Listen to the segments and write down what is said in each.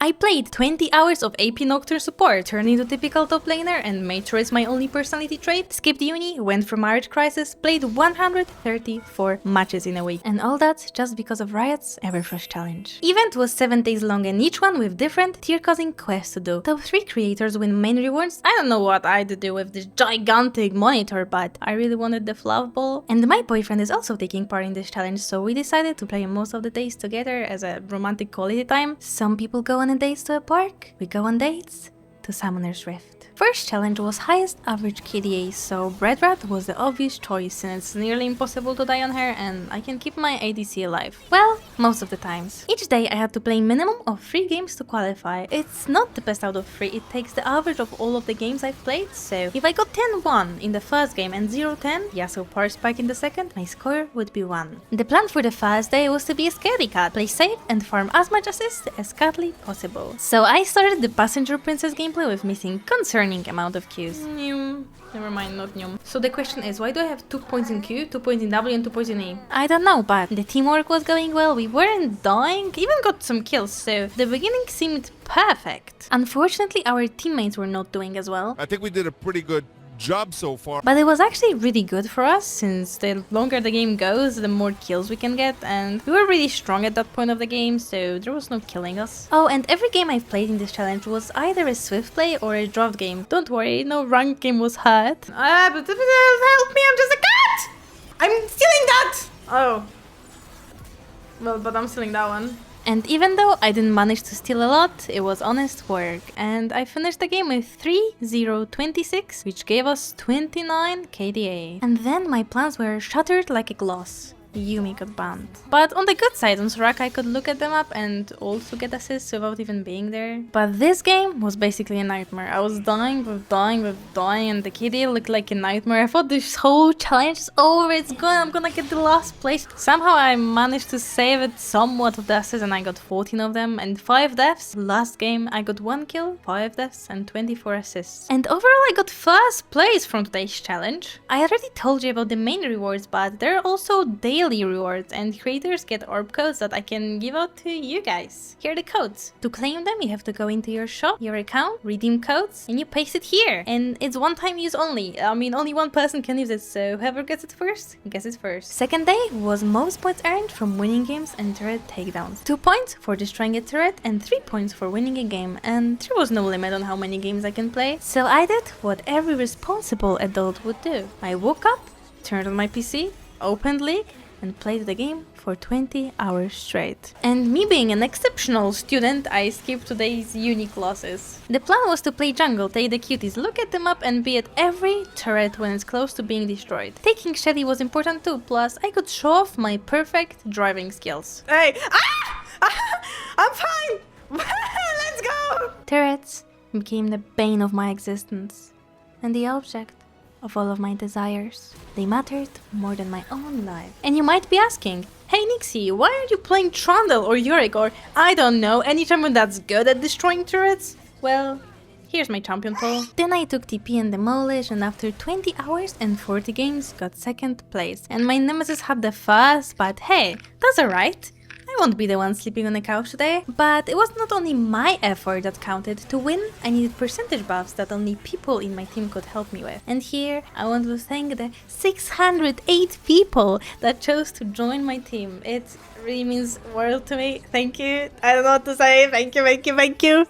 I played 20 hours of AP Nocturne support, turned into typical top laner and made choice my only personality trait, skipped uni, went for marriage crisis, played 134 matches in a week. And all that just because of Riot's Everfrost challenge. Event was 7 days long and each one with different tier-causing quests to do. Top 3 creators win main rewards. I don't know what I'd do with this gigantic monitor, but I really wanted the fluff ball. And my boyfriend is also taking part in this challenge, so we decided to play most of the days together as a romantic quality time. Some people go on dates to a park, we go on dates to Summoner's Rift. First challenge was highest average KDA, so Breadrat was the obvious choice and it's nearly impossible to die on her and I can keep my ADC alive. Well, most of the times. Each day I had to play minimum of 3 games to qualify. It's not the best out of 3, it takes the average of all of the games I've played, so if I got 10-1 in the first game and 0-10, yeah, so power spike in the second, my score would be 1. The plan for the first day was to be a scaredy cat, play safe and farm as much assist as catly possible. So I started the Passenger Princess gameplay with missing concerning amount of Qs. Never mind, not Nyum. So the question is, why do I have 2 points in Q, 2 points in W and 2 points in E? I don't know, but the teamwork was going well, we weren't dying, even got some kills, so the beginning seemed perfect. Unfortunately, our teammates were not doing as well. I think we did a pretty good job so far. But it was actually really good for us, since the longer the game goes, the more kills we can get, and we were really strong at that point of the game, so there was no killing us. Oh, and every game I've played in this challenge was either a swift play or a draft game. Don't worry, no ranked game was hurt. But help me, I'm just a cat! I'm stealing that! Oh. Well, but I'm stealing that one. And even though I didn't manage to steal a lot, it was honest work. And I finished the game with 3-0-26, which gave us 29 KDA. And then my plans were shattered like a glass. Yuumi got banned. But on the good side, on Soraka I could look at them up and also get assists without even being there. But this game was basically a nightmare. I was dying, and the KDA looked like a nightmare. I thought this whole challenge is over, it's gone, I'm gonna get the last place. Somehow I managed to save it somewhat of the assists and I got 14 of them and 5 deaths. Last game I got 1 kill, 5 deaths and 24 assists. And overall I got first place from today's challenge. I already told you about the main rewards, but there are also daily rewards and creators get orb codes that I can give out to you guys. Here are the codes. To claim them, you have to go into your shop, your account, redeem codes, and you paste it here. And it's one-time use only. I mean, only one person can use it, so whoever gets it first, gets it first. Second day was most points earned from winning games and turret takedowns. 2 points for destroying a turret and 3 points for winning a game, and there was no limit on how many games I can play. So I did what every responsible adult would do. I woke up, turned on my PC, opened League, and played the game for 20 hours straight. And me being an exceptional student, I skipped today's uni classes. The plan was to play jungle, take the cuties, look at them up and be at every turret when it's close to being destroyed. Taking Shelly was important too, plus I could show off my perfect driving skills. Hey! I'm fine! Let's go! Turrets became the bane of my existence and the object of all of my desires. They mattered more than my own life. And you might be asking, hey Nixie, why are you playing Trundle or Yorick or, I don't know, any champion that's good at destroying turrets? Well, here's my champion poll. Then I took TP and Demolish and after 20 hours and 40 games got 2nd place. And my nemesis had the first, but hey, that's alright. I won't be the one sleeping on the couch today, but it was not only my effort that counted. To win, I needed percentage buffs that only people in my team could help me with. And here, I want to thank the 608 people that chose to join my team. It really means the world to me. Thank you. I don't know what to say. Thank you.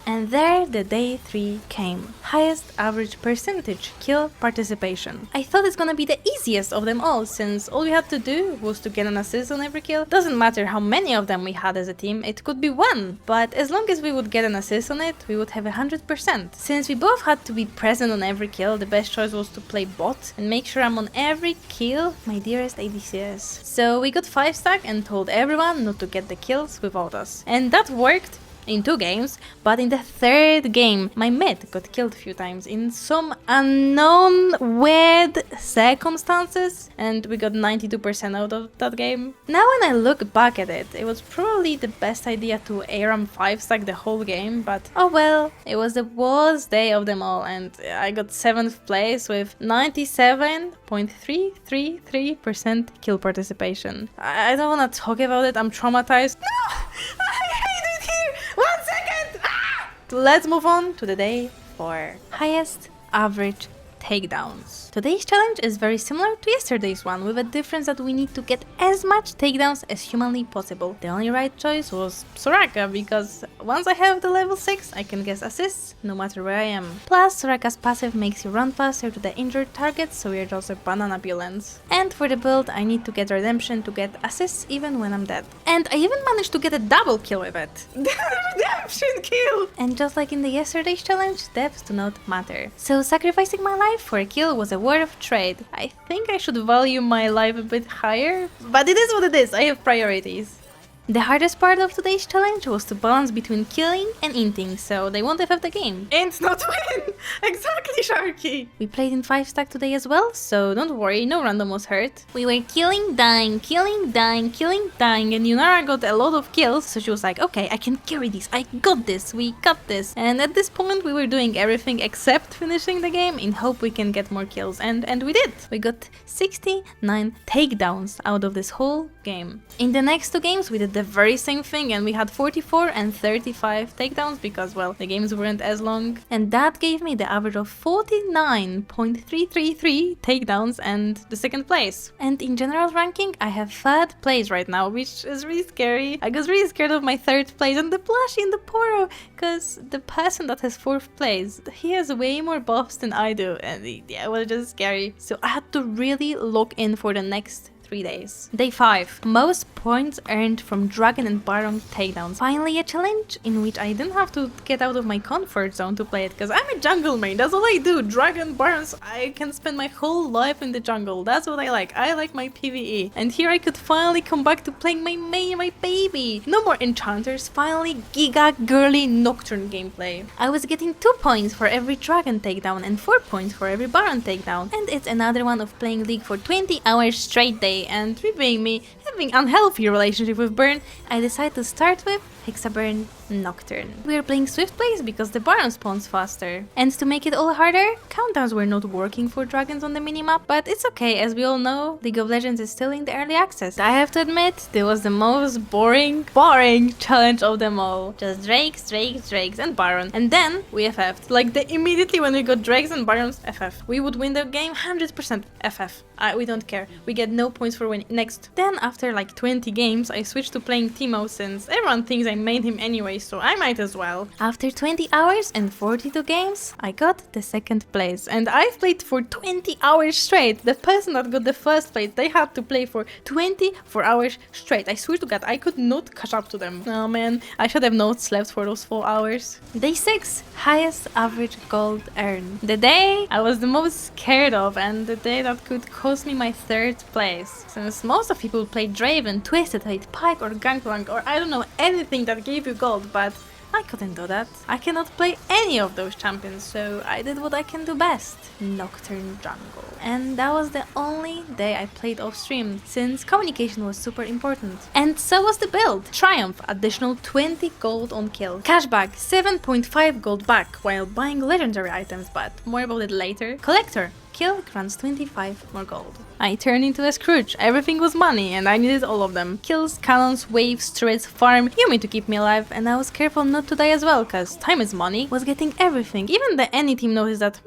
And there the day 3 came. Highest average percentage kill participation. I thought it's gonna be the easiest of them all, since all we had to do was to get an assist on every kill. Doesn't matter how many of them we had as a team, it could be 1, but as long as we would get an assist on it, we would have 100%. Since we both had to be present on every kill, the best choice was to play bot and make sure I'm on every kill my dearest ADCs. So we got 5 stack and told everyone not to get the kills without us. And that worked in 2 games, but in the 3rd game, my mid got killed a few times in some unknown weird circumstances, and we got 92% out of that game. Now when I look back at it, it was probably the best idea to ARAM 5 stack the whole game, but oh well, it was the worst day of them all, and I got 7th place with 97.333% kill participation. I don't wanna talk about it, I'm traumatized. No! I hate it here! 1 second! Ah! let's move on to the day 4. Highest average takedowns. Today's challenge is very similar to yesterday's one, with a difference that we need to get as much takedowns as humanly possible. The only right choice was Soraka, because once I have the level 6, I can get assists no matter where I am. Plus, Soraka's passive makes you run faster to the injured targets, so we're just a banana ambulance. And for the build, I need to get redemption to get assists even when I'm dead. And I even managed to get a double kill with it. Redemption kill! And just like in the yesterday's challenge, deaths do not matter. So sacrificing my life for a kill was a worth trade. I think I should value my life a bit higher, but it is what it is, I have priorities. The hardest part of today's challenge was to balance between killing and inting, so they won't FF the game. And not win! Exactly, Sharky! We played in 5-stack today as well, so don't worry, no random was hurt. We were killing, dying, and Yunara got a lot of kills, so she was like, okay, I can carry this, I got this, we got this. And at this point we were doing everything except finishing the game in hope we can get more kills, and we did! We got 69 takedowns out of this whole game. In the next 2 games we did the very same thing, and we had 44 and 35 takedowns because, well, the games weren't as long, and that gave me the average of 49.333 takedowns and the 2nd place. And in general ranking, I have 3rd place right now, which is really scary. I was really scared of my 3rd place and the plushie in the Poro, because the person that has 4th place, he has way more buffs than I do, and yeah, it was just scary. So I had to really lock in for the next 3 days. Day 5. Most points earned from Dragon and Baron takedowns. Finally a challenge in which I didn't have to get out of my comfort zone to play it, because I'm a jungle main, that's all I do. Dragon, Barons, I can spend my whole life in the jungle, that's what I like my PvE. And here I could finally come back to playing my main, my baby. No more enchanters, finally giga girly Nocturne gameplay. I was getting 2 points for every Dragon takedown and 4 points for every Baron takedown, and it's another one of playing League for 20 hours straight day. And being me having unhealthy relationship with Burn, I decided to start with Hexaburn Nocturne. We are playing Swift plays because the Baron spawns faster. And to make it all harder, countdowns were not working for dragons on the minimap, but it's okay, as we all know, League of Legends is still in the early access. I have to admit, this was the most boring challenge of them all. Just Drakes, and Baron. And then we FF'd. Like immediately when we got Drakes and Barons, FF. We would win the game 100% FF. We don't care. We get no points for winning. Next. Then after like 20 games, I switched to playing Teemo since everyone thinks I made him anyway, so I might as well. After 20 hours and 42 games, I got the 2nd place. And I've played for 20 hours straight. The person that got the 1st place, they had to play for 24 hours straight. I swear to God, I could not catch up to them. Oh man, I should have not slept for those 4 hours. Day 6. Highest average gold earned. The day I was the most scared of, and the day that could cost me my 3rd place. Since most of people play Draven, Twisted Fate, Pike or Gangplank, or I don't know, anything that gave you gold, but I couldn't do that. I cannot play any of those champions, so I did what I can do best. Nocturne Jungle. And that was the only day I played off stream, since communication was super important. And so was the build. Triumph, additional 20 gold on kill. Cashback, 7.5 gold back while buying legendary items, but more about it later. Collector, kill grants 25 more gold. I turned into a Scrooge. Everything was money and I needed all of them. Kills, cannons, waves, turrets, farm, Yumi to keep me alive, and I was careful not to die as well, cause time is money. Was getting everything. Even the any team noticed that,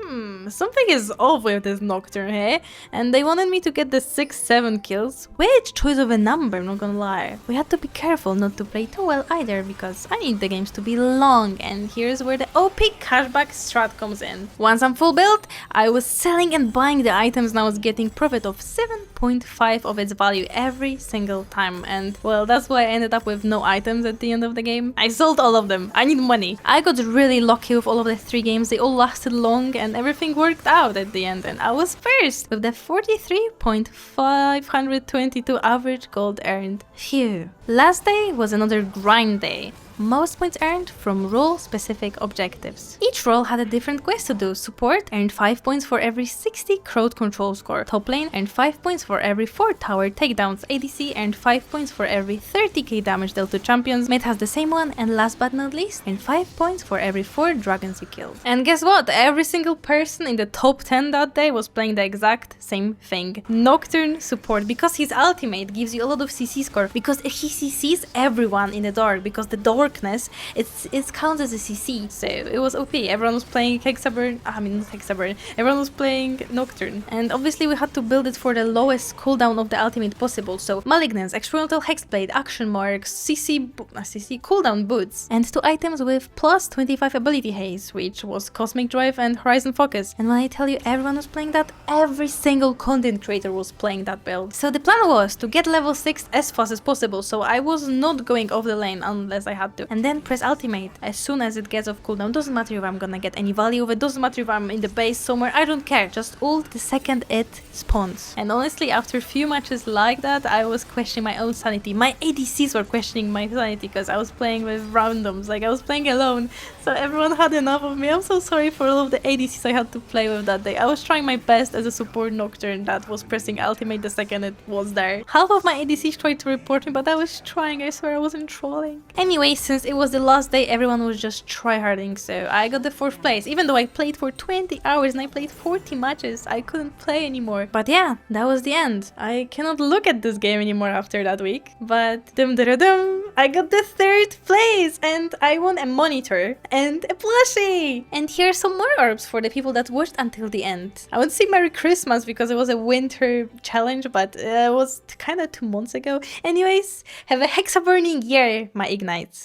something is off with this Nocturne, hey? And they wanted me to get the 6-7 kills. Which choice of a number, I'm not gonna lie. We had to be careful not to play too well either, because I need the games to be long, and here's where the OP cashback strat comes in. Once I'm full build, I was selling and buying the items, and I was getting profit of 7.5 of its value every single time, and well, that's why I ended up with no items at the end of the game. I sold all of them. I need money. I got really lucky with all of the 3 games. They all lasted long and everything worked out at the end, and I was first with the 43.522 average gold earned. Phew. Last day was another grind day. Most points earned from role-specific objectives. Each role had a different quest to do. Support earned 5 points for every 60 crowd control score. Top lane earned 5 points for every 4 tower takedowns. ADC earned 5 points for every 30k damage dealt to champions. Mid has the same one, and last but not least, earned 5 points for every 4 dragons you killed. And guess what? Every single person in the top 10 that day was playing the exact same thing. Nocturne support, because his ultimate gives you a lot of CC score, because he CCs everyone in the dark, because the dark Orkness, it counts as a CC, so it was OP. Everyone was playing Hexaburn, not Hexaburn, everyone was playing Nocturne. And obviously we had to build it for the lowest cooldown of the ultimate possible, so Malignance, Experimental Hexblade, Action Marks, CC cooldown boots, and 2 items with plus 25 ability haze, which was Cosmic Drive and Horizon Focus. And when I tell you everyone was playing that, every single content creator was playing that build. So the plan was to get level 6 as fast as possible, so I was not going off the lane unless I had to. And then press ultimate as soon as it gets off cooldown. Doesn't matter if I'm gonna get any value of it, doesn't matter if I'm in the base somewhere, I don't care. Just ult the second it spawns. And honestly, after a few matches like that, I was questioning my own sanity. My ADCs were questioning my sanity because I was playing with randoms, like I was playing alone. So everyone had enough of me. I'm so sorry for all of the ADCs I had to play with that day. I was trying my best as a support Nocturne that was pressing ultimate the second it was there. Half of my ADCs tried to report me, but I was trying, I swear I wasn't trolling. Anyway, since it was the last day, everyone was just tryharding, so I got the 4th place. Even though I played for 20 hours and I played 40 matches, I couldn't play anymore. But yeah, that was the end. I cannot look at this game anymore after that week. But dum dum dum, I got the 3rd place and I won a monitor and a plushie. And here's some more orbs for the people that watched until the end. I would say Merry Christmas because it was a winter challenge, but it was kind of 2 months ago. Anyways, have a hexa burning year, my Ignites.